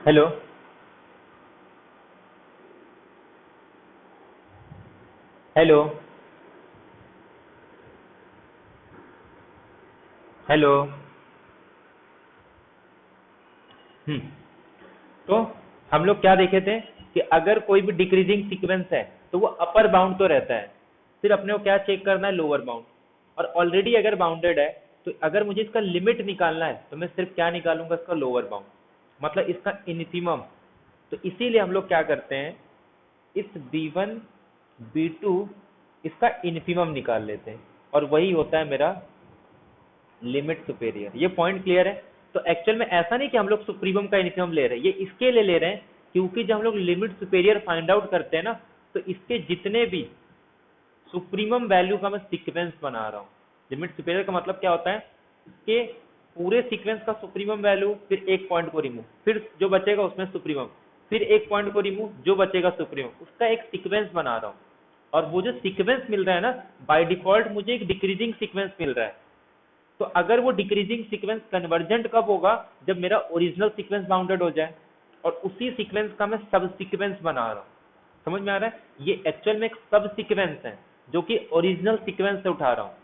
Hello. Hello. Hello. हम्म। तो हम लोग क्या देखे थे कि अगर कोई भी डिक्रीजिंग सीक्वेंस है तो वो अपर बाउंड तो रहता है, फिर अपने को क्या चेक करना है, लोअर बाउंड। और ऑलरेडी अगर बाउंडेड है तो अगर मुझे इसका लिमिट निकालना है तो मैं सिर्फ क्या निकालूंगा, इसका लोअर बाउंड, मतलब इसका इन्फिमम। तो इसीलिए हम लोग क्या करते हैं, इस b1 b2 इसका इन्फिमम निकाल लेते हैं और वही होता है मेरा लिमिट सुपेरियर। ये पॉइंट क्लियर है। तो एक्चुअल में ऐसा नहीं कि हम लोग सुप्रीमम का इन्फिमम ले रहे हैं, ये इसके लिए ले रहे हैं क्योंकि जब हम लोग लिमिट सुपेरियर फाइंड आउट करते हैं ना, तो इसके जितने भी सुप्रीमम वैल्यू का मैं सीक्वेंस बना रहा हूँ। लिमिट सुपेरियर का मतलब क्या होता है, इसके पूरे सीक्वेंस का सुप्रीमम वैल्यू, फिर एक पॉइंट को रिमूव, फिर जो बचेगा उसमें सुप्रीमम, फिर एक पॉइंट को रिमूव, जो बचेगा सुप्रीमम, उसका एक सीक्वेंस बना रहा हूँ। और वो जो सीक्वेंस मिल रहा है ना, बाय डिफॉल्ट मुझे एक डिक्रीजिंग सीक्वेंस मिल रहा है। तो अगर वो डिक्रीजिंग सीक्वेंस कन्वर्जेंट कब होगा, जब मेरा ओरिजिनल सीक्वेंस बाउंडेड हो जाए, और उसी सीक्वेंस का मैं सब सीक्वेंस बना रहा हूँ। समझ में आ रहा है, ये एक्चुअल में एक सब सीक्वेंस है जो कि ओरिजिनल सीक्वेंस से उठा रहा हूँ।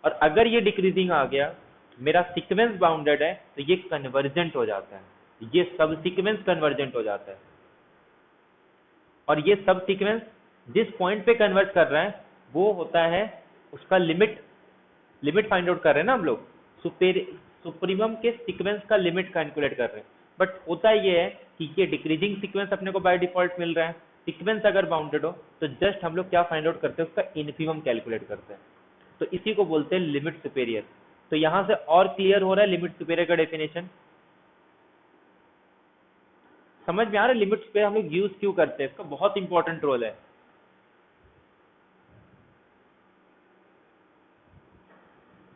और अगर ये डिक्रीजिंग आ गया, मेरा सीक्वेंस बाउंडेड है, तो ये कन्वर्जेंट हो जाता है, ये सब सीक्वेंस कन्वर्जेंट हो जाता है। और ये सब सीक्वेंस जिस पॉइंट पे कन्वर्ज कर रहा है वो होता है उसका लिमिट। लिमिट फाइंड आउट कर रहे हैं ना हम लोग, सुप्रीमम के सीक्वेंस का लिमिट कैलकुलेट कर रहे हैं। बट होता ये है कि ये डिक्रीजिंग सीक्वेंस अपने को बाय डिफॉल्ट मिल रहा है। सीक्वेंस अगर बाउंडेड हो तो जस्ट हम लोग क्या फाइंड आउट करते हैं, उसका इन्फिमम कैलकुलेट करते हैं। तो इसी को बोलते हैं लिमिट सुपेरियर। तो यहां से और क्लियर हो रहा है लिमिट सुपेरियर का डेफिनेशन। समझ में आ रहा है लिमिट सुपेरियर हम लोग यूज क्यों करते हैं, इसका बहुत इंपॉर्टेंट रोल है।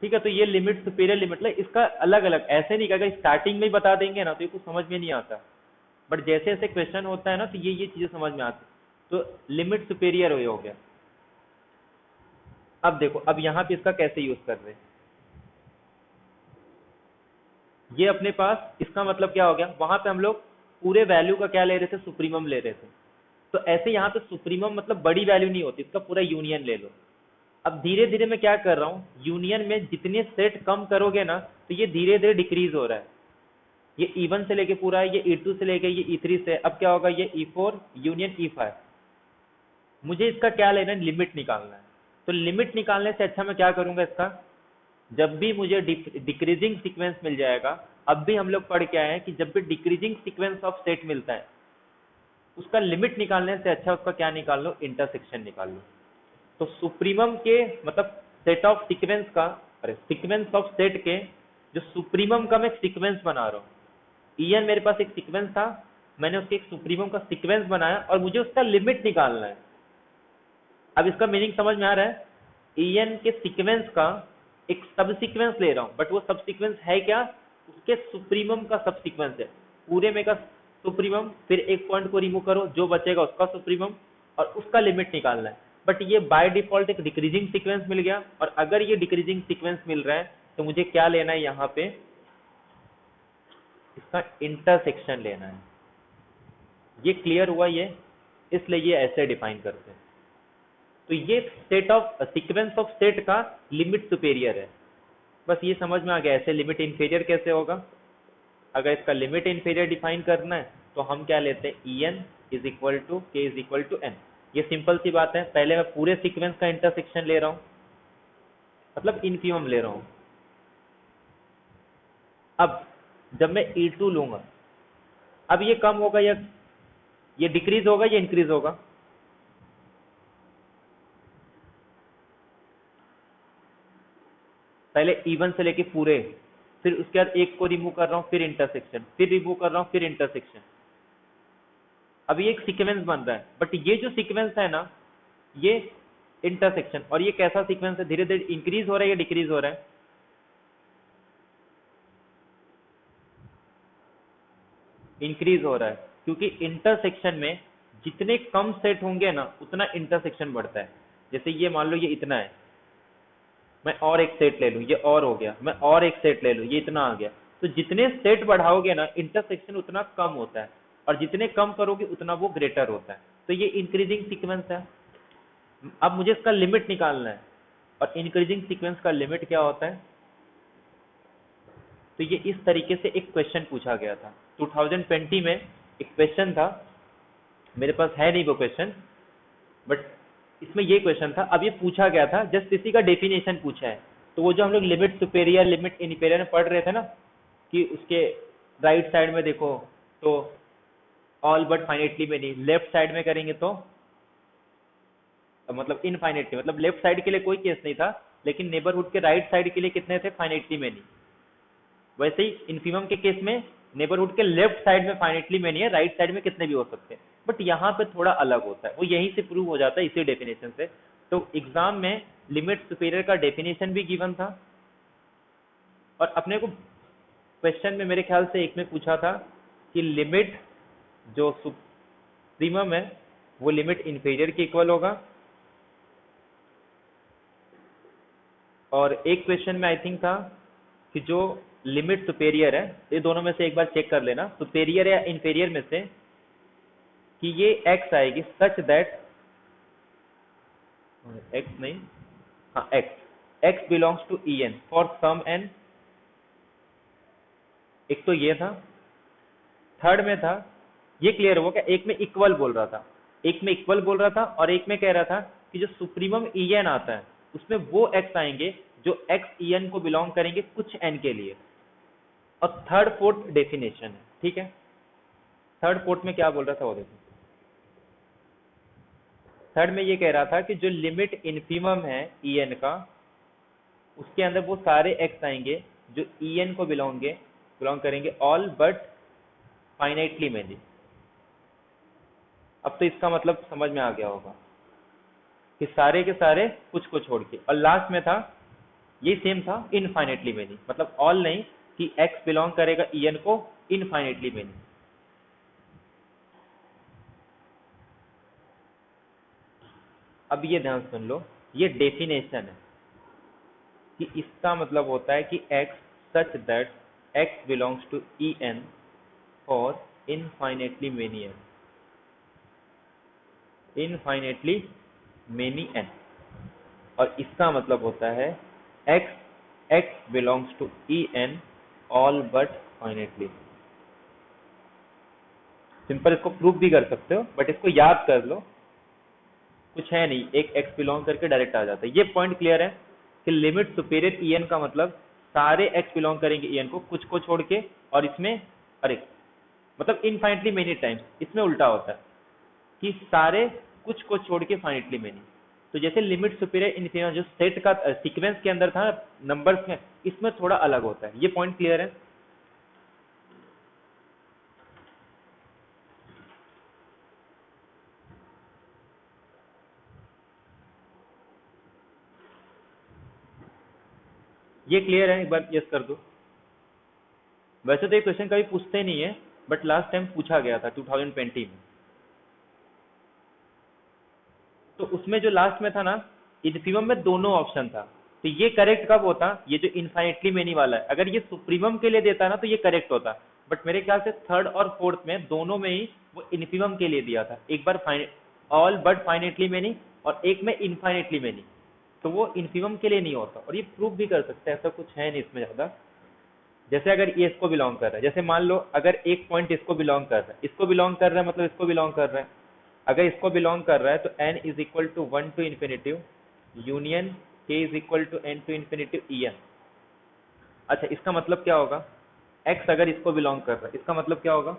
ठीक है, तो ये लिमिट सुपेरियर लिमिट, मतलब इसका अलग अलग ऐसे नहीं, अगर स्टार्टिंग में ही बता देंगे ना तो ये कुछ समझ में नहीं आता। बट जैसे जैसे क्वेश्चन होता है ना तो ये चीजें समझ में आती। तो लिमिट सुपेरियर हो गया। अब देखो, अब यहाँ पे इसका कैसे यूज कर रहे हैं, ये अपने पास इसका मतलब क्या हो गया, वहां पे हम लोग पूरे वैल्यू का क्या ले रहे थे, सुप्रीमम ले रहे थे। तो ऐसे यहाँ पे सुप्रीमम मतलब बड़ी वैल्यू नहीं होती, इसका पूरा यूनियन ले लो। अब धीरे धीरे मैं क्या कर रहा हूँ, यूनियन में जितने सेट कम करोगे ना तो ये धीरे धीरे डिक्रीज हो रहा है। ये E1 से लेके पूरा है, ये E2 से लेके ये E3 से, अब क्या होगा, ये E4 यूनियन E5। मुझे इसका क्या लेना है, लिमिट निकालना है। तो लिमिट निकालने से अच्छा मैं क्या करूंगा, इसका जब भी मुझे डिक्रीजिंग सीक्वेंस मिल जाएगा, अब भी हम लोग पढ़ के आए हैं कि जब भी डिक्रीजिंग सीक्वेंस ऑफ सेट मिलता है, उसका लिमिट निकालने से अच्छा उसका क्या निकाल लो, इंटरसेक्शन निकाल लो। तो सुप्रीमम के मतलब सेट ऑफ सीक्वेंस का, अरे सीक्वेंस ऑफ सेट के जो सुप्रीमम का मैं सीक्वेंस बना रहा हूँ, ईएन मेरे पास एक सीक्वेंस था, मैंने उसके एक सुप्रीमम का सीक्वेंस बनाया और मुझे उसका लिमिट निकालना है। अब इसका मीनिंग समझ में आ रहा है, ईएन के सीक्वेंस का एक सब सीक्वेंस ले रहा हूं, बट वो सब सीक्वेंस है क्या, उसके सुप्रीमम का सब सीक्वेंस है। पूरे में का सुप्रीमम, फिर एक पॉइंट को रिमूव करो, जो बचेगा उसका सुप्रीमम, और उसका लिमिट निकालना है। बट ये बाय डिफॉल्ट एक डिक्रीजिंग सीक्वेंस मिल गया, और अगर ये डिक्रीजिंग सीक्वेंस मिल रहा है तो मुझे क्या लेना है, यहाँ पे इसका इंटरसेक्शन लेना है। ये क्लियर हुआ ये, इसलिए ये ऐसे डिफाइन करते हैं। तो ये set of sequence of set का लिमिट सुपेरियर है। बस ये समझ में आ गया, ऐसे लिमिट इंफेरियर कैसे होगा। अगर इसका लिमिट इंफेरियर डिफाइन करना है तो हम क्या लेते हैं, e n is equal to k is equal to n. ये सिंपल सी बात है, पहले मैं पूरे सीक्वेंस का इंटरसेक्शन ले रहा हूँ, मतलब इनफिमम ले रहा हूँ। अब जब मैं E2 लूंगा, अब ये कम होगा या ये डिक्रीज होगा या इंक्रीज होगा, पहले E1 से लेके पूरे, फिर उसके बाद एक को रिमूव कर रहा हूँ, फिर इंटरसेक्शन, फिर रिमूव कर रहा हूँ, फिर इंटरसेक्शन। अब ये एक सीक्वेंस बन रहा है, बट ये जो सीक्वेंस है ना, ये इंटरसेक्शन, और ये कैसा सीक्वेंस है, धीरे धीरे इंक्रीज हो रहा है या डिक्रीज हो रहा है, इंक्रीज हो रहा है। क्योंकि इंटरसेक्शन में जितने कम सेट होंगे ना उतना इंटरसेक्शन बढ़ता है। जैसे ये मान लो ये इतना है, मैं और एक सेट ले लूं, ये और हो गया, मैं और एक सेट ले लूं, ये इतना आ गया। तो जितने सेट बढ़ाओगे ना इंटरसेक्शन उतना कम होता है, और जितने कम करोगे उतना वो ग्रेटर होता है। तो ये इंक्रीजिंग सीक्वेंस है। अब मुझे इसका लिमिट निकालना है, और इंक्रीजिंग सीक्वेंस का लिमिट क्या होता है। तो ये इस तरीके से एक क्वेश्चन पूछा गया था 2020 में। एक क्वेश्चन था, मेरे पास है नहीं वो क्वेश्चन, बट इसमें ये क्वेश्चन था। अब ये पूछा गया था, जस्ट इसी का डेफिनेशन पूछा है। तो वो जो हम लोग लिमिट सुपेरियर लिमिट इनफीरियर में पढ़ रहे थे ना, कि उसके राइट साइड में देखो तो ऑल बट फाइनेटली में नहीं, लेफ्ट साइड में करेंगे तो मतलब इनफाइनेटली, मतलब लेफ्ट साइड के लिए कोई केस नहीं था, लेकिन नेबरहुड के राइट साइड के लिए कितने थे, फाइनेटली में नहीं। वैसे ही इन्फीमम के केस में नेबरहुड के लेफ्ट साइड में फाइनेटली में नहीं है, राइट साइड में कितने भी हो सकते हैं। बट यहाँ पे थोड़ा अलग होता है, वो यहीं से प्रूव हो जाता है इसी डेफिनेशन से। तो एग्जाम में लिमिट सुपेरियर का डेफिनेशन भी गिवन था, और अपने को क्वेश्चन में मेरे ख्याल से एक में पूछा था कि लिमिट जो सुप्रीमम है वो लिमिट इंफीरियर के इक्वल होगा, और एक क्वेश्चन में आई थिंक था कि जो लिमिट सुपेरियर है, ये दोनों में से एक बार चेक कर लेना, सुपेरियर या इंफीरियर में से, कि ये x आएगी सच दैट x नहीं, हाँ x belongs to en for some n। एक तो ये था। थर्ड में था, ये क्लियर हुआ क्या, एक में इक्वल बोल रहा था, एक में इक्वल बोल रहा था, और एक में कह रहा था कि जो सुप्रीमम en आता है उसमें वो x आएंगे जो x en को बिलोंग करेंगे कुछ n के लिए। और थर्ड फोर्थ डेफिनेशन है, ठीक है। थर्ड फोर्थ में क्या बोल रहा था वो देखो। थर्ड में ये कह रहा था कि जो लिमिट इन्फीमम है en का, उसके अंदर वो सारे x आएंगे जो en को बिलोंग करेंगे ऑल बट फाइनाइटली मेनी। अब तो इसका मतलब समझ में आ गया होगा कि सारे के सारे कुछ को छोड़ के, और लास्ट में था ये सेम था इनफाइनेटली मेनी, मतलब ऑल नहीं, कि x बिलोंग करेगा en को इनफाइनेटली मेनी। अब ये ध्यान सुन लो, ये डेफिनेशन है कि इसका मतलब होता है कि x such that x belongs to en for infinitely many n, infinitely many n। और इसका मतलब होता है x belongs to en all but finitely. Simple इसको प्रूव भी कर सकते हो, बट इसको याद कर लो, कुछ है नहीं, एक x बिलोंग करके डायरेक्ट आ जाता है। ये पॉइंट क्लियर है कि लिमिट सुपेरियर en का मतलब सारे x बिलोंग करेंगे en को, कुछ को छोड़ के, और इसमें अरे मतलब इनफाइनेटली मेनी टाइम्स, इसमें उल्टा होता है कि सारे कुछ को छोड़ के फाइनेटली मेनी। तो जैसे लिमिट सुपेरियर इनफीरियर जो सेट का सीक्वेंस के अंदर था नंबर्स में, इसमें थोड़ा अलग होता है। ये पॉइंट क्लियर है। ये क्लियर है, एक बार यस कर दो। वैसे तो ये क्वेश्चन कभी पूछते नहीं है, बट लास्ट टाइम पूछा गया था 2020 में। तो उसमें जो लास्ट में था ना, इन्फीमम में दोनों ऑप्शन था, तो ये करेक्ट कब होता, ये जो इनफाइनेटली मेनी वाला है, अगर ये सुप्रीमम के लिए देता ना तो ये करेक्ट होता। बट मेरे ख्याल से थर्ड और फोर्थ में दोनों में ही वो इन्फीमम के लिए दिया था, एक बार ऑल बट फाइनेटली मेनी और एक में इनफाइनेटली मेनी, तो वो इन्फीमम के लिए नहीं होता। और ये प्रूव भी कर सकते हैं, ऐसा कुछ है नहीं इसमें ज्यादा। जैसे अगर ये इसको बिलोंग कर रहा है, जैसे मान लो अगर एक पॉइंट इसको बिलोंग कर रहा है, इसको बिलोंग कर रहा है मतलब इसको बिलोंग कर रहा है, अगर इसको बिलोंग कर रहा है तो n is equal to 1 to infinitive union k is equal to n to infinitive en। अच्छा, इसका मतलब क्या होगा, x अगर इसको बिलोंग कर रहा है, इसका मतलब क्या होगा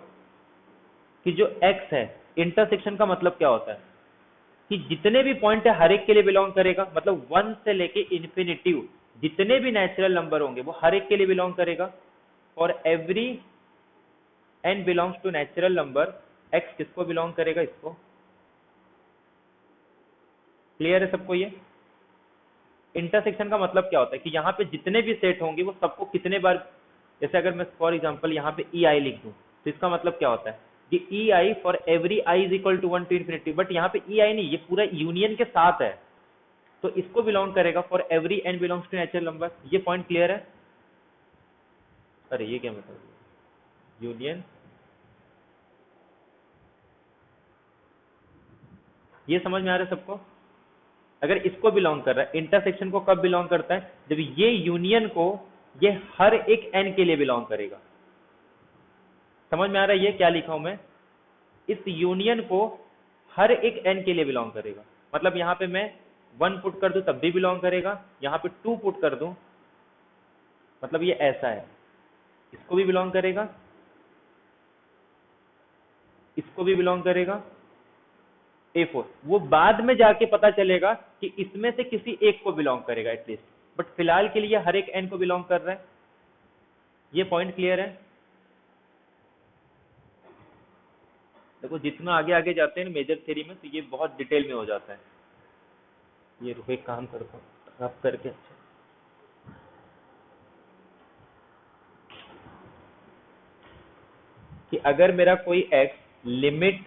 कि जो x है, इंटरसेक्शन का मतलब क्या होता है कि जितने भी पॉइंट है हर एक के लिए बिलोंग करेगा, मतलब 1 से लेके इन्फिनिटिव जितने भी नेचुरल नंबर होंगे वो हर एक के लिए बिलोंग करेगा। For every n belongs to natural number, x किसको बिलोंग करेगा, इसको। क्लियर है सबको ये। इंटरसेक्शन का मतलब क्या होता है कि यहाँ पे जितने भी सेट होंगे वो सबको कितने बार, जैसे अगर मैं फॉर एग्जांपल यहाँ पे ei लिख दूं, तो इसका मतलब क्या होता है कि ei for every i is equal to 1 to infinity, but यहाँ पे ei नहीं, ये पूरा यूनियन के साथ है, तो इसको बिलोंग करेगा for every n belongs to natural number. ये पॉइंट क्लियर है। अरे ये क्या मतलब, यूनियन, ये समझ में आ रहा है सबको? अगर इसको बिलोंग कर रहा है, इंटरसेक्शन को कब बिलोंग करता है, जब ये यूनियन को ये हर एक एन के लिए बिलोंग करेगा। समझ में आ रहा है ये क्या लिखा हूं मैं? इस यूनियन को हर एक एन के लिए बिलोंग करेगा। मतलब यहां पे मैं 1 पुट कर दूं तब भी बिलोंग करेगा, यहां पे 2 पुट कर दूं, मतलब ये ऐसा है, इसको भी बिलोंग करेगा, इसको भी बिलोंग करेगा, A4। वो बाद में जाके पता चलेगा कि इसमें से किसी एक को बिलोंग करेगा एटलीस्ट, बट फिलहाल के लिए हर एक एन को बिलोंग कर रहा है। ये पॉइंट क्लियर है? देखो जितना आगे आगे जाते हैं मेजर थ्योरी में तो ये बहुत डिटेल में हो जाता है। ये रुको एक काम करता हूँ रब करके, अच्छा कि अगर मेरा कोई एक्स लिमिट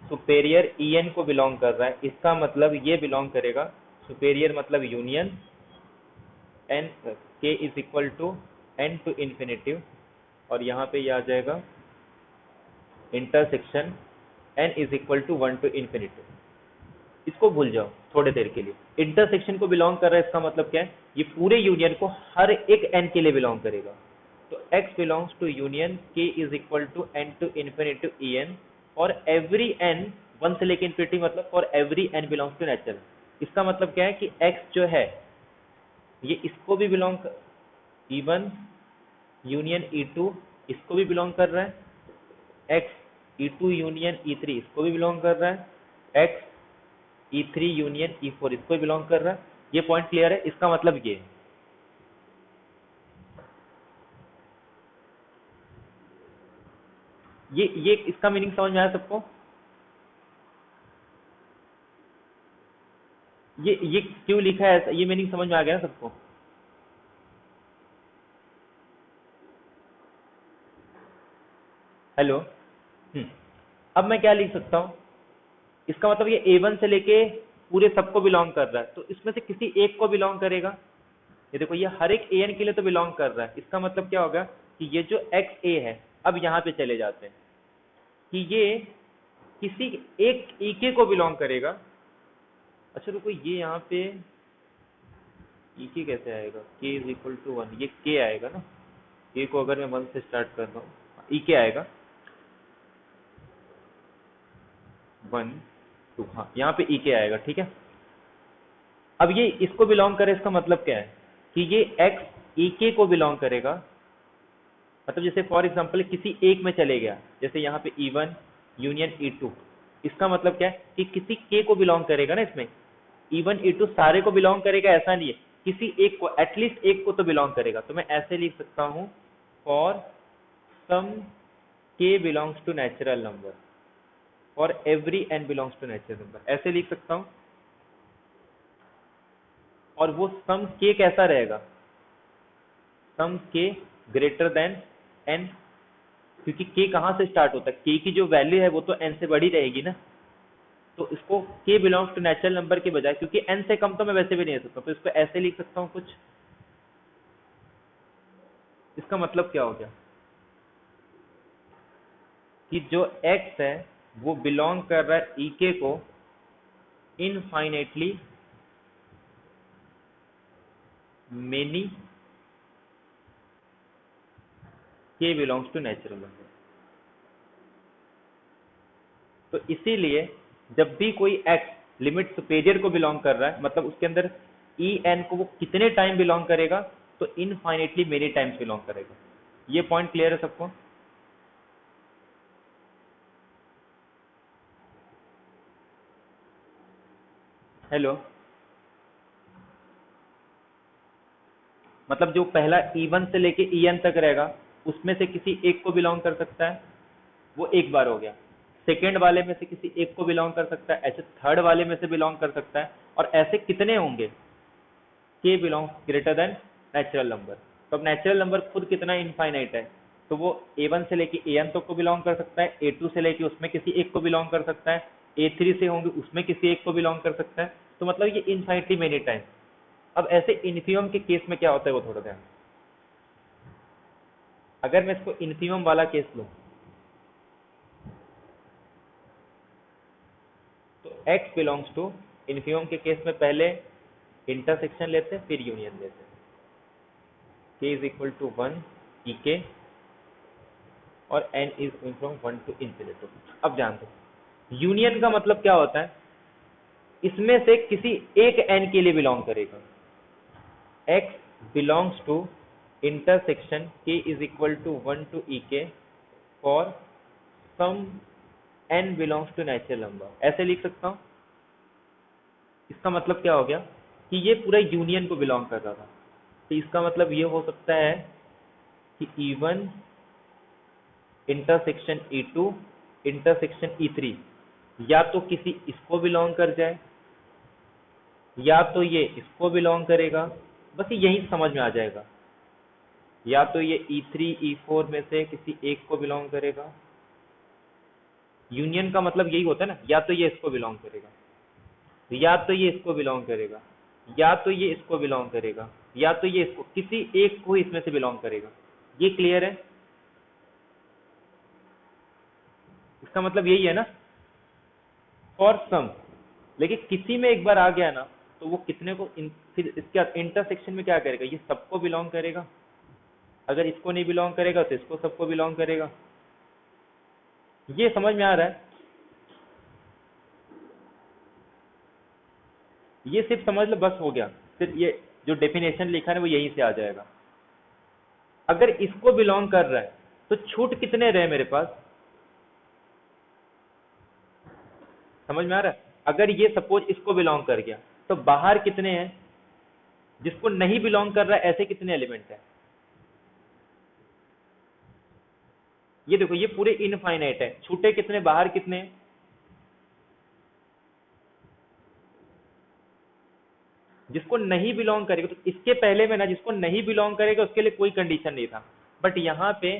सुपेरियर en को बिलोंग कर रहा है, इसका मतलब ये बिलोंग करेगा, सुपेरियर मतलब union n k is equal to n to infinitive, और यहाँ पे ये आ जाएगा intersection n is equal to 1 to infinitive. इसको भूल जाओ थोड़े देर के लिए। इंटरसेक्शन को बिलोंग कर रहा है इसका मतलब क्या है, ये पूरे यूनियन को हर एक n के लिए बिलोंग करेगा। तो x belongs to union k is equal to n to infinitive en for every n, 1 से लेके इन्फिनिटी, मतलब for every n belongs to natural. इसका मतलब क्या है कि x जो है ये इसको भी बिलोंग, E1 यूनियन E2 इसको भी बिलोंग कर रहा है, x E2 यूनियन E3 इसको भी बिलोंग कर रहा है, x E3 यूनियन E4 इसको भी बिलोंग कर रहा है। ये पॉइंट क्लियर है? इसका मतलब ये है, ये इसका मीनिंग समझ में आया सबको? ये क्यों लिखा है ऐसा, ये मीनिंग समझ में आ गया ना सबको? हेलो। अब मैं क्या लिख सकता हूँ, इसका मतलब ये A1 से लेके पूरे सबको बिलोंग कर रहा है, तो इसमें से किसी एक को बिलोंग करेगा। ये देखो ये हर एक an के लिए तो बिलोंग कर रहा है, इसका मतलब क्या होगा कि ये जो XA है, अब यहाँ पे चले जाते हैं कि ये किसी एक EK को बिलोंग करेगा। अच्छा रुको, ये यहाँ पे EK कैसे आएगा, k इज इक्वल टू 1, ये k आएगा ना, k को अगर मैं 1 से स्टार्ट कर रहा हूँ, EK आएगा 1 2, हाँ यहाँ पे EK आएगा, ठीक है। अब ये इसको बिलोंग करे, इसका मतलब क्या है कि ये x EK को बिलोंग करेगा। मतलब जैसे फॉर एग्जांपल किसी एक में चले गया, जैसे यहाँ पे E1 यूनियन E2, इसका मतलब क्या है कि किसी k को बिलोंग करेगा ना इसमें। E1 E2 सारे को बिलोंग करेगा ऐसा नहीं है, किसी एक को, एटलीस्ट एक को तो बिलोंग करेगा। तो मैं ऐसे लिख सकता हूँ, for some k belongs to natural number, for every n belongs to natural number, ऐसे लिख सकता हूँ। और वो सम k कैसा रहेगा, सम k ग्रेटर देन n, क्योंकि k कहाँ से स्टार्ट होता है, k की जो वैल्यू है वो तो n से बड़ी रहेगी ना। तो इसको k belongs to natural number के बजाय, क्योंकि n से कम तो मैं वैसे भी नहीं ले सकता, तो इसको ऐसे लिख सकता हूँ कुछ। इसका मतलब क्या हो गया कि जो x है वो बिलोंग कर रहा है EK को infinitely many k belongs to natural number. तो इसीलिए जब भी कोई x लिमिट सुपेरियर को बिलोंग कर रहा है, मतलब उसके अंदर En को वो कितने टाइम बिलोंग करेगा, तो इनफाइनेटली मेनी टाइम्स बिलोंग करेगा। ये पॉइंट क्लियर है सबको? हेलो। मतलब जो पहला E1 से लेके En तक रहेगा उसमें से किसी एक को बिलोंग कर सकता है, वो एक बार हो गया। सेकेंड वाले में से किसी एक को बिलोंग कर सकता है, ऐसे थर्ड वाले में से बिलोंग कर सकता है, और ऐसे कितने होंगे, k belongs greater than natural number. तो अब नेचुरल नंबर खुद कितना इनफाइनाइट है, तो वो A1 से लेके An तक को बिलोंग कर सकता है, A2 से लेके उसमें किसी एक को बिलोंग कर सकता है, A3 से होंगे उसमें किसी एक को बिलोंग कर सकता है। तो मतलब ये इनफाइनिटली मेनी टाइम। अब ऐसे इन्फियम के केस में क्या होता है वो थोड़ा ध्यान। अगर मैं इसको इन्फिमम वाला केस लूं तो x बिलोंग्स टू इन्फिमम के केस में पहले इंटरसेक्शन लेते हैं फिर यूनियन लेते हैं। k is equal to 1 ek और n is from 1 to infinity. अब जानते हैं यूनियन का मतलब क्या होता है, इसमें से किसी एक n के लिए बिलोंग करेगा। x belongs to intersection k is equal to 1 to ek for some n belongs to natural number. ऐसे लिख सकता हूं। इसका मतलब क्या हो गया कि ये पूरा यूनियन को बिलोंग कर रहा था, तो इसका मतलब ये हो सकता है कि E1 intersection E2 intersection E3 या तो किसी इसको बिलोंग कर जाए या तो ये इसको बिलोंग करेगा, बस यही समझ में आ जाएगा। या तो ये E3 E4 में से किसी एक को बिलोंग करेगा। यूनियन का मतलब यही होता है ना, या तो ये इसको बिलोंग करेगा या तो ये इसको बिलोंग करेगा या तो ये इसको बिलोंग करेगा या तो ये इसको, किसी एक को इसमें से बिलोंग करेगा। ये क्लियर है? इसका मतलब यही है ना, फॉर सम। लेकिन किसी में एक बार आ गया ना तो वो कितने को फिर इसके इंटरसेक्शन में क्या करेगा, ये सबको बिलोंग करेगा। अगर इसको नहीं बिलोंग करेगा तो इसको सबको बिलोंग करेगा। ये समझ में आ रहा है? ये सिर्फ समझ लो, बस हो गया। सिर्फ ये जो डेफिनेशन लिखा है वो यहीं से आ जाएगा। अगर इसको बिलोंग कर रहा है तो छूट कितने रहे मेरे पास, समझ में आ रहा है? अगर ये सपोज इसको बिलोंग कर गया तो बाहर कितने हैं, जिसको नहीं बिलोंग कर रहा है ऐसे कितने एलिमेंट हैं। ये देखो ये पूरे इनफाइनाइट है, छूटे कितने, बाहर कितने हैं। जिसको नहीं बिलोंग करेगा तो इसके पहले में ना जिसको नहीं बिलोंग करेगा उसके लिए कोई कंडीशन नहीं था, बट यहाँ पे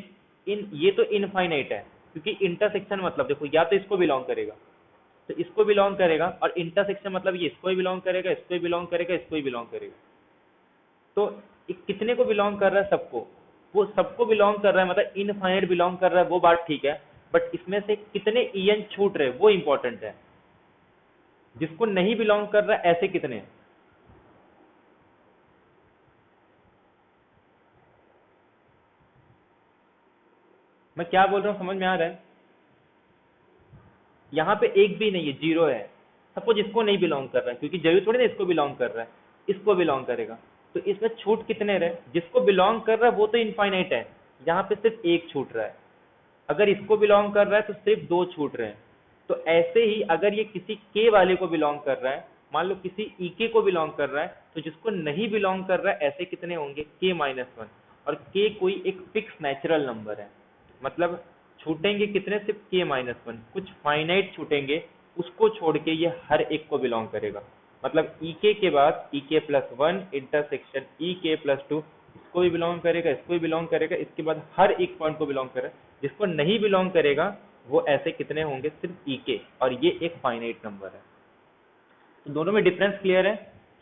ये तो इनफाइनाइट है क्योंकि इंटरसेक्शन मतलब देखो या तो इसको बिलोंग करेगा तो इसको बिलोंग करेगा, और इंटरसेक्शन मतलब ये इसको ही बिलोंग करेगा, इसको ही बिलोंग करेगा, इसको ही बिलोंग करेगा। तो कितने को बिलोंग कर रहा है, सबको। वो सबको बिलोंग कर रहा है मतलब इनफाइनाइट बिलोंग कर रहा है, वो बात ठीक है, बट इसमें से कितने en छूट रहे वो इंपॉर्टेंट है। जिसको नहीं बिलोंग कर रहा है ऐसे कितने हैं। मैं क्या बोल रहा हूँ समझ में आ रहा है? यहाँ पे एक भी नहीं है, जीरो है। सपोज इसको नहीं बिलोंग कर रहा है, क्योंकि जरूरी थोड़ी ना इसको बिलोंग कर रहा है, इसको बिलोंग करेगा, तो इसमें छूट कितने रहे। जिसको बिलोंग कर रहा है वो तो इनफाइनाइट है, यहाँ पे सिर्फ एक छूट रहा है। अगर इसको बिलोंग कर रहा है तो सिर्फ दो छूट रहे हैं। तो ऐसे ही अगर ये किसी के वाले को बिलोंग कर रहा है, मान लो किसी ईके को बिलोंग कर रहा है, तो जिसको नहीं बिलोंग कर रहा है ऐसे कितने होंगे, k-1। और k कोई एक फिक्स नेचुरल नंबर है, मतलब छूटेंगे कितने, सिर्फ k-1, कुछ फाइनाइट छूटेंगे, उसको छोड़ के ये हर एक को बिलोंग करेगा। मतलब ek के बाद ek+1 इंटरसेक्शन ek+2, इसको भी बिलोंग करेगा, इसको भी बिलोंग करेगा, इसके बाद हर एक पॉइंट को बिलोंग करेगा। जिसको नहीं बिलोंग करेगा वो ऐसे कितने होंगे, सिर्फ ek, और ये एक फाइनाइट नंबर है। तो दोनों में डिफरेंस क्लियर है।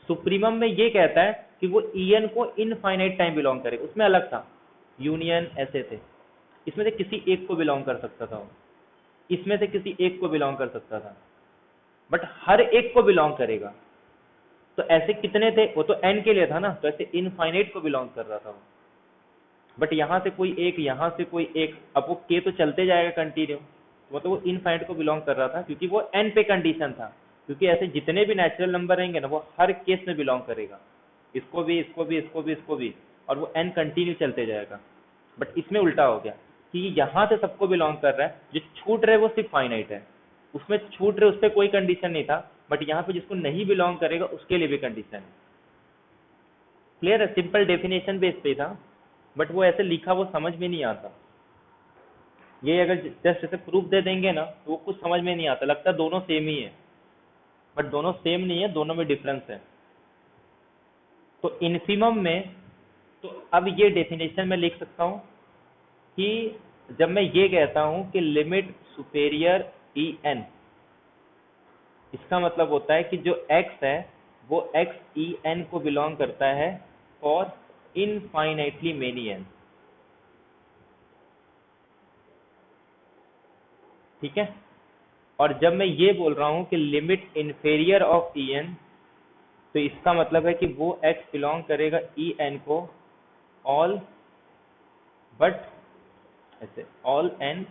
सुप्रीमम में ये कहता है कि वो en को इनफाइनाइट टाइम बिलोंग करेगा, उसमें अलग था, यूनियन ऐसे थे। इसमें से किसी एक को बिलोंग कर सकता था, इसमें से किसी एक को बिलोंग कर सकता था, बट हर एक को बिलोंग करेगा। तो ऐसे कितने थे, वो तो n के लिए था ना, तो ऐसे इनफाइनाइट को बिलोंग कर रहा था वो। बट यहाँ से कोई एक, यहाँ से कोई एक, अब वो k तो चलते जाएगा कंटिन्यू, तो वो इनफाइनाइट को बिलोंग कर रहा था, क्योंकि वो n पे कंडीशन था। क्योंकि ऐसे जितने भी नेचुरल नंबर रहेंगे ना वो हर केस में बिलोंग करेगा, इसको भी, इसको भी, इसको भी, इसको भी, और वो n कंटिन्यू चलते जाएगा। बट इसमें उल्टा हो गया कि यहाँ से सबको बिलोंग कर रहा है, जो छूट रहे वो सिर्फ फाइनाइट है, उसमें छूट रहे उस पर कोई कंडीशन नहीं था, बट यहाँ पे जिसको नहीं बिलोंग करेगा उसके लिए भी कंडीशन है। क्लियर है? सिंपल डेफिनेशन बेस पे था, बट वो ऐसे लिखा वो समझ में नहीं आता। ये अगर जस्ट ऐसे प्रूफ दे देंगे ना तो वो कुछ समझ में नहीं आता, लगता है दोनों सेम ही है, बट दोनों सेम नहीं है, दोनों में डिफरेंस है। तो इन्फिमम में तो अब ये डेफिनेशन में लिख सकता हूं कि जब मैं ये कहता हूं कि लिमिट सुपेरियर en, इसका मतलब होता है कि जो x है वो x en को बिलोंग करता है फॉर इनफाइनाइटली मेनी n। ठीक है। और जब मैं ये बोल रहा हूँ कि limit inferior of E N, तो इसका मतलब है कि वो x बिलोंग करेगा ई एन को ऑल बट, ऐसे all n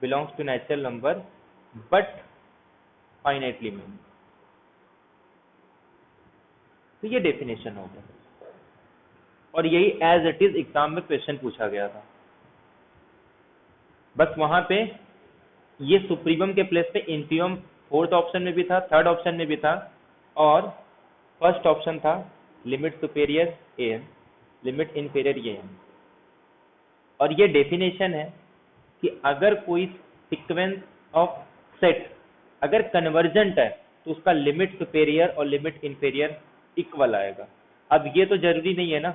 belongs to natural number but finitely many. तो ये डेफिनेशन हो गया, और यही एज इट इज एग्जाम में क्वेश्चन पूछा गया था। बस वहां पे ये सुप्रीमम के प्लेस पे इंफीमम फोर्थ ऑप्शन में भी था, थर्ड ऑप्शन में भी था, और फर्स्ट ऑप्शन था limit superior A N, limit inferior A N. और ये डेफिनेशन है कि अगर कोई सीक्वेंस ऑफ सेट अगर कन्वर्जेंट है तो उसका लिमिट सुपेरियर और लिमिट इनफेरियर इक्वल आएगा। अब ये तो जरूरी नहीं है ना,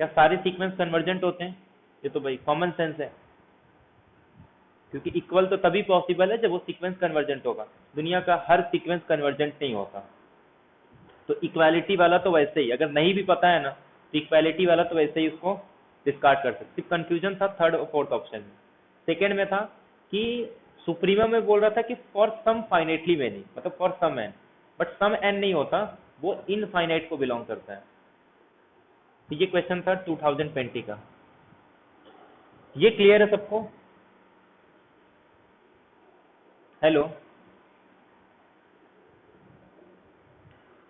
क्या सारे सीक्वेंस कन्वर्जेंट होते हैं? ये तो भाई कॉमन सेंस है, क्योंकि इक्वल तो तभी पॉसिबल है जब वो सीक्वेंस कन्वर्जेंट होगा। दुनिया का हर सीक्वेंस कन्वर्जेंट नहीं होता। तो इक्वालिटी वाला तो वैसे ही, अगर नहीं भी पता है ना, तो इक्वालिटी वाला तो वैसे ही उसको डिस्कार्ड कर सकते। सिर्फ कंफ्यूजन था थर्ड और फोर्थ ऑप्शन में। सेकेंड में था कि सुप्रीमम में बोल रहा था कि फॉर सम फाइनाइटली मेनी, मतलब for some N, but some N नहीं होता, वो इनफाइनाइट को बिलोंग करता है। तो ये क्वेश्चन था 2020 का। ये क्लियर है सबको? हेलो,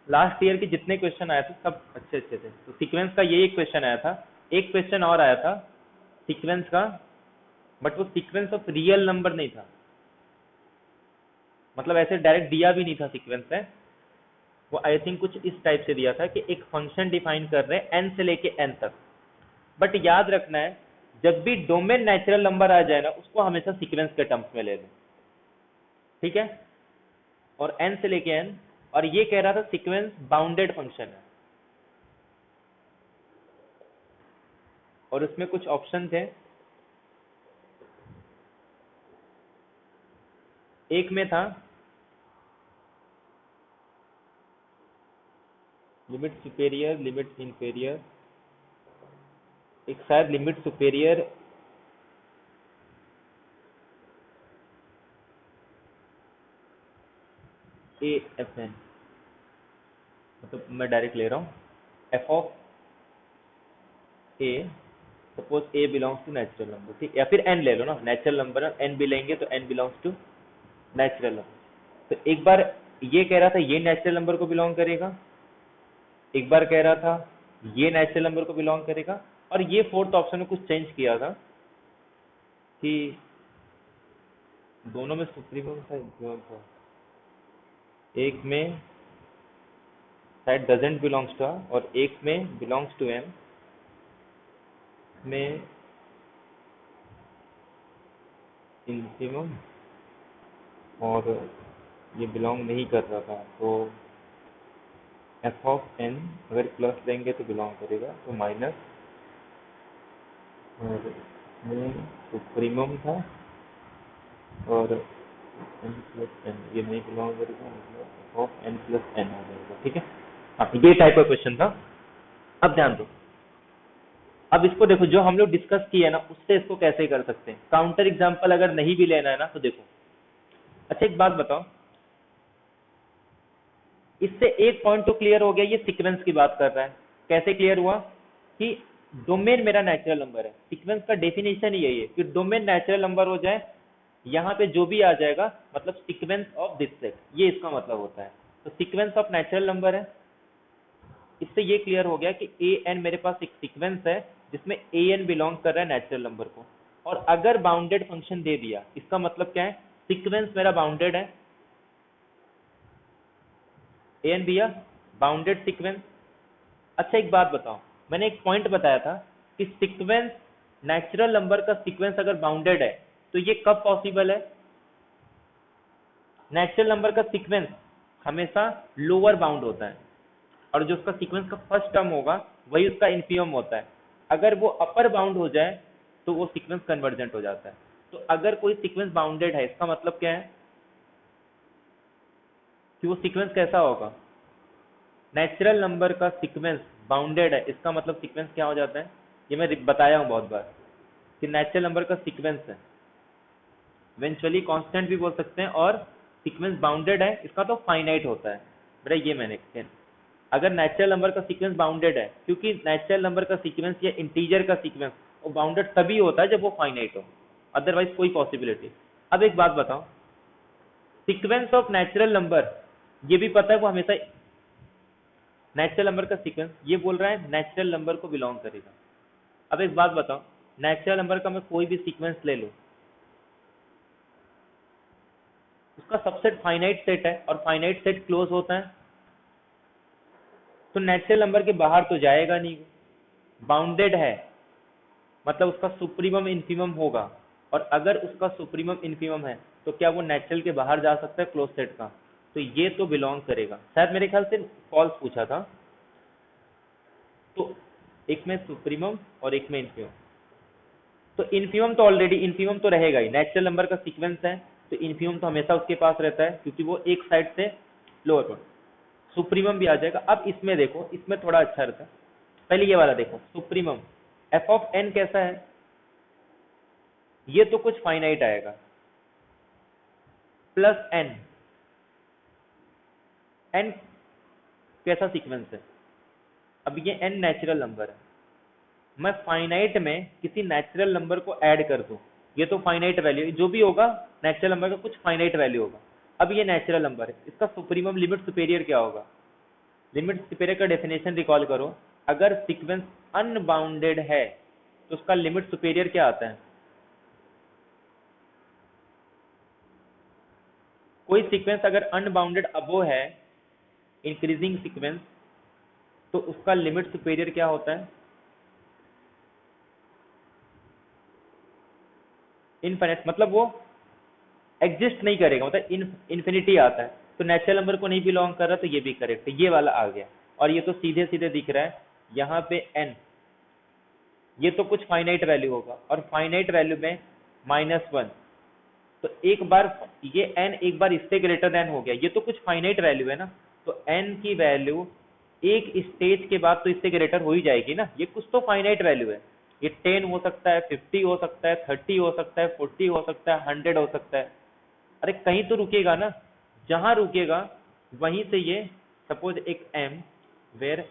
लास्ट ईयर के जितने क्वेश्चन आए थे सब अच्छे अच्छे थे। तो सीक्वेंस का यही एक क्वेश्चन आया था, एक क्वेश्चन और आया था सीक्वेंस का, बट वो सीक्वेंस ऑफ रियल नंबर नहीं था, मतलब ऐसे डायरेक्ट दिया भी नहीं था सीक्वेंस है। वो आई थिंक कुछ इस टाइप से दिया था कि एक फंक्शन डिफाइन कर रहे हैं एन से लेके एन तक, बट याद रखना है जब भी डोमेन नेचुरल नंबर आ जाए ना, उसको हमेशा सीक्वेंस के टर्म्स में ले लें, ठीक है। और एन से लेके एन, और ये कह रहा था सीक्वेंस बाउंडेड फंक्शन है, और उसमें कुछ ऑप्शन थे। एक में था लिमिट सुपेरियर, लिमिट इंफेरियर, एक शायद limit superior A F N, मतलब मैं डायरेक्ट ले रहा हूँ F of A, suppose A belongs to natural number, ठीक, या फिर एन ले लो ना, नेचुरल नंबर एन भी लेंगे तो N belongs to natural number. तो एक बार ये कह रहा था ये नेचुरल नंबर को बिलोंग करेगा, एक बार कह रहा था ये नेचुरल नंबर को बिलोंग करेगा, और ये फोर्थ ऑप्शन में कुछ चेंज किया था कि दोनों में सुप्रीमम था, इंफीमम था, एक में शायद डजंट बिलोंग्स टू, और एक में बिलोंग्स टू एम, में इंफीमम, और ये बिलोंग नहीं कर रहा था। तो एफ ऑफ एन अगर प्लस लेंगे तो बिलोंग करेगा, तो माइनस, और इसमें सुप्रीमम था और एन प्लस एन, ये नहीं बिलोंग करेगा, मतलब F of N plus N हो जाएगा, ठीक है। हाँ, ये टाइप का क्वेश्चन था। अब ध्यान दो, अब इसको देखो, जो हम लोग डिस्कस किए ना उससे इसको कैसे कर सकते हैं। काउंटर एग्जांपल अगर नहीं भी लेना है ना तो देखो। अच्छा एक बात बताओ, इससे एक पॉइंट तो क्लियर हो गया, ये सीक्वेंस की बात कर रहा है। कैसे क्लियर हुआ? कि डोमेन मेरा नेचुरल नंबर है। सीक्वेंस का डेफिनेशन ही यही है कि डोमेन नेचुरल नंबर हो जाए, यहाँ पे जो भी आ जाएगा मतलब सीक्वेंस ऑफ दिस सेट, ये इसका मतलब होता है। तो सीक्वेंस ऑफ नेचुरल नंबर है। इससे ये क्लियर हो गया कि ए एन मेरे पास एक सीक्वेंस है जिसमें ए एन बिलोंग कर रहा है नेचुरल नंबर को, और अगर बाउंडेड फंक्शन दे दिया, इसका मतलब क्या है? सीक्वेंस मेरा बाउंडेड है, ए एन दिया, बाउंडेड सीक्वेंस। अच्छा एक बात बताओ, मैंने एक पॉइंट बताया था कि सीक्वेंस नेचुरल नंबर का सीक्वेंस अगर बाउंडेड है तो ये कब पॉसिबल है? नेचुरल नंबर का सीक्वेंस हमेशा लोअर बाउंड होता है, और जो उसका सीक्वेंस का फर्स्ट टर्म होगा वही उसका इन्फीमम होता है। अगर वो अपर बाउंड हो जाए तो वो सीक्वेंस कन्वर्जेंट हो जाता है। तो अगर कोई सीक्वेंस बाउंडेड है, इसका मतलब क्या है कि वो सीक्वेंस कैसा होगा? नेचुरल नंबर का सीक्वेंस बाउंडेड है, इसका मतलब सीक्वेंस क्या हो जाता है? ये मैं बताया हूं बहुत बार कि नेचुरल नंबर का सीक्वेंस है, इवेंचुअली कांस्टेंट भी बोल सकते हैं, और सीक्वेंस बाउंडेड है इसका तो फाइनाइट होता है। बेटा ये मैंने अगर नेचुरल नंबर का सीक्वेंस बाउंडेड है, क्योंकि नेचुरल नंबर का सीक्वेंस या इंटीजर का सीक्वेंस वो बाउंडेड तभी होता है जब वो फाइनाइट हो, अदरवाइज कोई पॉसिबिलिटी। अब एक बात बताओ, सीक्वेंस ऑफ नेचुरल नंबर, ये भी पता है वो हमेशा नेचुरल नंबर का सीक्वेंस, ये बोल रहा है नेचुरल नंबर को बिलोंग करेगा। अब एक बात बताओ, नेचुरल नंबर का मैं कोई भी सीक्वेंस ले लूं, उसका सबसेट फाइनाइट सेट है और फाइनाइट सेट क्लोज होता है, तो नेचुरल नंबर के बाहर तो जाएगा नहीं, बाउंडेड है मतलब उसका सुप्रीमम इन्फीमम होगा, और अगर उसका सुप्रीमम इन्फीमम है तो क्या वो नेचुरल के बाहर जा सकता है क्लोज सेट का, तो ये तो बिलोंग करेगा। शायद मेरे ख्याल से फॉल्स पूछा था, तो एक में सुप्रीमम और एक में इन्फीमम, तो इन्फीमम तो ऑलरेडी इन्फीमम तो रहेगा ही, नेचुरल नंबर का सीक्वेंस है तो इन्फीमम तो हमेशा उसके पास रहता है क्योंकि वो एक साइड से लोअर पर, सुप्रीमम भी आ जाएगा। अब इसमें देखो, इसमें थोड़ा अच्छा रहता है, पहले ये वाला देखो, सुप्रीमम एफ ऑफ एन कैसा है, ये तो कुछ फाइनाइट आएगा, प्लस एन, एन कैसा सीक्वेंस है, अब ये एन नेचुरल नंबर है, मैं फाइनाइट में किसी नेचुरल नंबर को ऐड कर दूं, ये तो फाइनाइट वैल्यू जो भी होगा नेचुरल नंबर का कुछ फाइनाइट वैल्यू होगा। अब ये नेचुरल नंबर है, इसका सुप्रीमम लिमिट सुपेरियर क्या होगा, लिमिट सुपेरियर का डेफिनेशन रिकॉल करो, अगर सीक्वेंस अनबाउंडेड है तो उसका लिमिट सुपेरियर क्या आता है, कोई सीक्वेंस अगर अनबाउंडेड अबो है इंक्रीजिंग सीक्वेंस, तो उसका लिमिट सुपेरियर क्या होता है, इनफिनिट, मतलब वो एग्जिस्ट नहीं करेगा, मतलब इन्फिनिटी आता है, तो नेचुरल नंबर को नहीं बिलोंग कर रहा, तो ये भी करेक्ट है, ये वाला आ गया। और ये तो सीधे सीधे दिख रहा है यहाँ पे n, ये तो कुछ फाइनाइट वैल्यू होगा, और फाइनाइट वैल्यू में -1, तो एक बार ये n एक बार इससे ग्रेटर देन हो गया, ये तो कुछ फाइनाइट वैल्यू है ना, तो n की वैल्यू एक स्टेज के बाद तो इससे ग्रेटर हो ही जाएगी ना, ये कुछ तो फाइनाइट वैल्यू है, ये 10 हो सकता है, 50 हो सकता है, 30 हो सकता है, 40 हो सकता है, 100 हो सकता है, अरे कहीं तो रुकेगा ना, जहां रुकेगा वहीं से ये सपोज एक m वेयर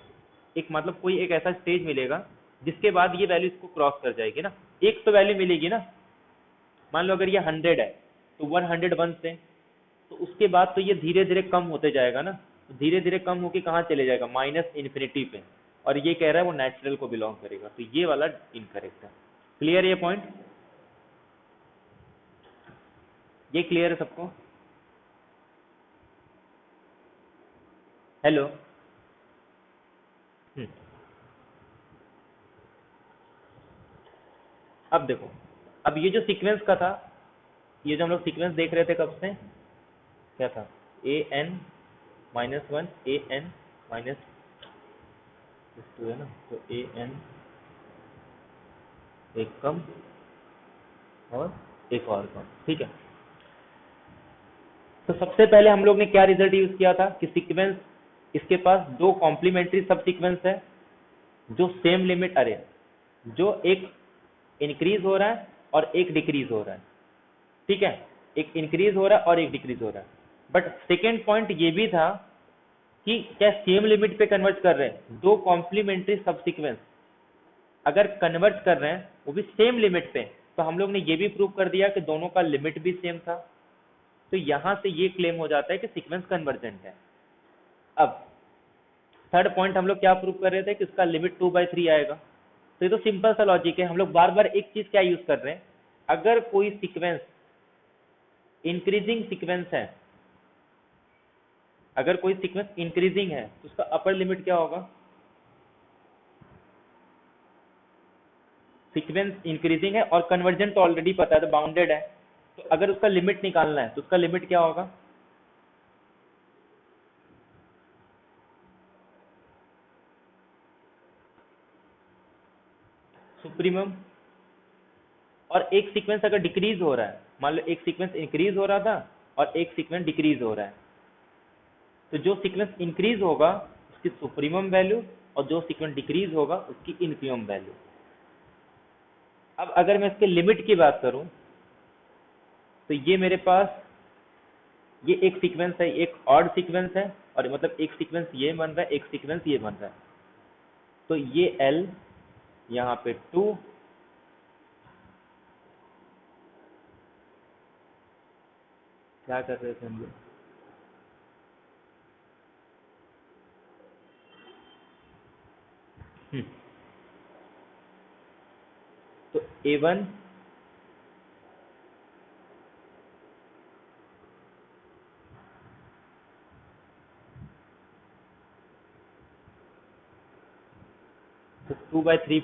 एक मतलब कोई एक ऐसा स्टेज मिलेगा जिसके बाद ये वैल्यू इसको क्रॉस कर जाएगी ना, एक तो वैल्यू मिलेगी ना, मान लो अगर ये 100 है तो 101 से, तो उसके बाद तो ये धीरे धीरे कम होते जाएगा ना, तो धीरे धीरे कम होके कहाँ चले जाएगा, माइनस इन्फिनिटी पे, और ये कह रहा है वो नेचुरल को बिलोंग करेगा, तो ये वाला इनकरेक्ट है। क्लियर ये पॉइंट, ये क्लियर है सबको, हेलो। अब देखो, अब ये जो सीक्वेंस का था, ये जो हम लोग सीक्वेंस देख रहे थे कब से, क्या था, an-1 an-2 है ना, तो an एक कम और एक और कम, ठीक है। तो सबसे पहले हम लोग ने क्या रिजल्ट यूज किया था कि सीक्वेंस, इसके पास दो कॉम्प्लीमेंट्री सब सीक्वेंस है जो सेम लिमिट, अरे जो एक इंक्रीज हो रहा है और एक डिक्रीज हो रहा है, ठीक है, एक इंक्रीज हो रहा है और एक डिक्रीज हो रहा है, बट सेकेंड पॉइंट ये भी था कि क्या सेम लिमिट पे कन्वर्ट कर रहे हैं, दो कॉम्प्लीमेंट्री सब सीक्वेंस अगर कन्वर्ट कर रहे हैं वो भी सेम लिमिट पे, तो हम लोग ने ये भी प्रूव कर दिया कि दोनों का लिमिट भी सेम था, तो यहां से ये क्लेम हो जाता है कि सीक्वेंस कन्वर्जेंट है। अब थर्ड पॉइंट हम लोग क्या प्रूव कर रहे थे कि इसका लिमिट 2/3 आएगा, तो ये तो सिंपल सा लॉजिक है, हम लोग बार बार एक चीज क्या यूज कर रहे हैं, अगर कोई सीक्वेंस इंक्रीजिंग सीक्वेंस है, अगर कोई सीक्वेंस इंक्रीजिंग है तो उसका अपर लिमिट क्या होगा, सीक्वेंस इंक्रीजिंग है और कन्वर्जेंट तो ऑलरेडी पता है, तो बाउंडेड है, तो अगर उसका लिमिट निकालना है तो उसका लिमिट क्या होगा, सुप्रीमम। और एक सीक्वेंस अगर डिक्रीज हो रहा है, मान लो एक सीक्वेंस इंक्रीज हो रहा था और एक सीक्वेंस डिक्रीज हो रहा है, तो जो सीक्वेंस इंक्रीज होगा उसकी सुप्रीमम वैल्यू और जो सीक्वेंस डिक्रीज होगा उसकी इन्फीमम वैल्यू। अब अगर मैं इसके लिमिट की बात करूं, तो ये मेरे पास ये एक सीक्वेंस है, एक ऑड सीक्वेंस है, और मतलब एक सीक्वेंस ये बन रहा है, एक सीक्वेंस ये बन रहा है। तो ये L यहाँ पे 2, क्या कर रहे थे हम लोग? तो A1 तो 2/3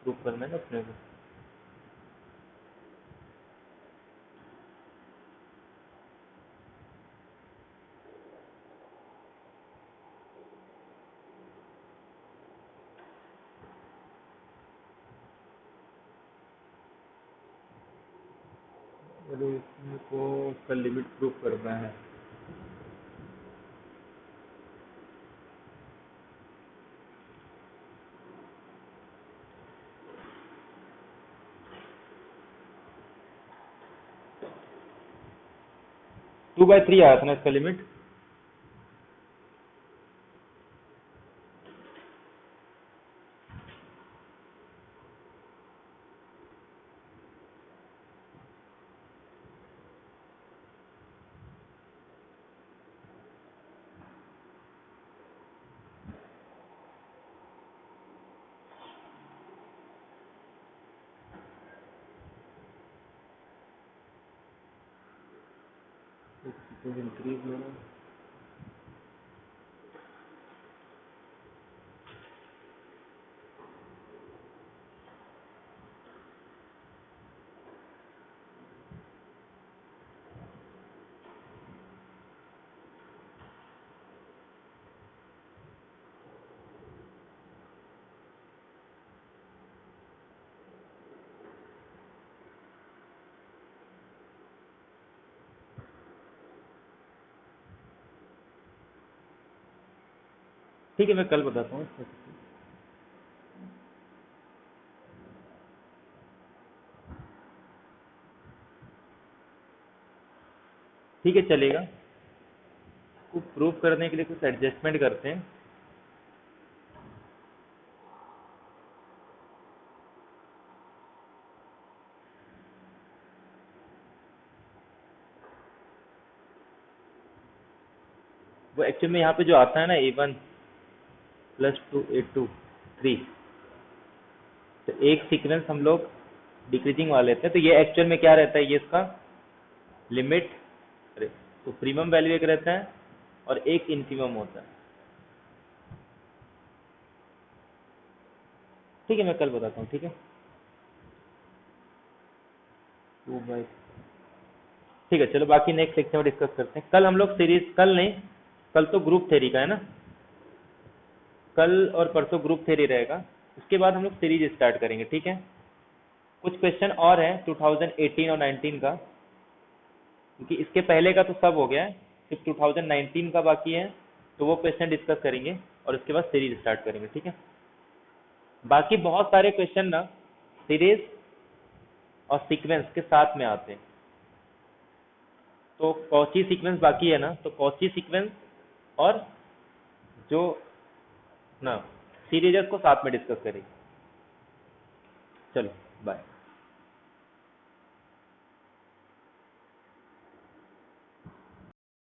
प्रूव करना है ना अपने को। चलो इसमें को उसका लिमिट प्रूव करना है। टू बाई थ्री आया था ना इसका लिमिट। इंक्रीज लेना, ठीक है मैं कल बताता हूँ। ठीक है चलेगा। को प्रूव करने के लिए कुछ एडजस्टमेंट करते हैं। वो एक्चुअल में यहाँ पे जो आता है ना A1 + 2 A2 3, तो एक सीक्वेंस हम लोग डिक्रीजिंग वाले लेते हैं। तो ये एक्चुअल में क्या रहता है, ये इसका लिमिट, अरे तो प्रीमियम वैल्यू एक रहता है और एक इन्फीमम होता है। ठीक है मैं कल बताता हूँ। ठीक है 2/, ठीक है चलो बाकी नेक्स्ट लेक्चर में डिस्कस करते हैं। कल हम लोग सीरीज, कल नहीं, कल तो ग्रुप थ्योरी का है ना, कल और परसों ग्रुप थ्योरी रहेगा। उसके बाद हम लोग सीरीज स्टार्ट करेंगे। ठीक है कुछ क्वेश्चन और है 2018 और 19 का, क्योंकि इसके पहले का तो सब हो गया है, सिर्फ 2019 का बाकी है। तो वो क्वेश्चन डिस्कस करेंगे और उसके बाद सीरीज स्टार्ट करेंगे। ठीक है बाकी बहुत सारे क्वेश्चन ना सीरीज और सीक्वेंस के साथ में आते हैं। तो कौची सीक्वेंस बाकी है ना, तो कौची सीक्वेंस और जो ना सीरीज को साथ में डिस्कस करेंगे। चलो बाय।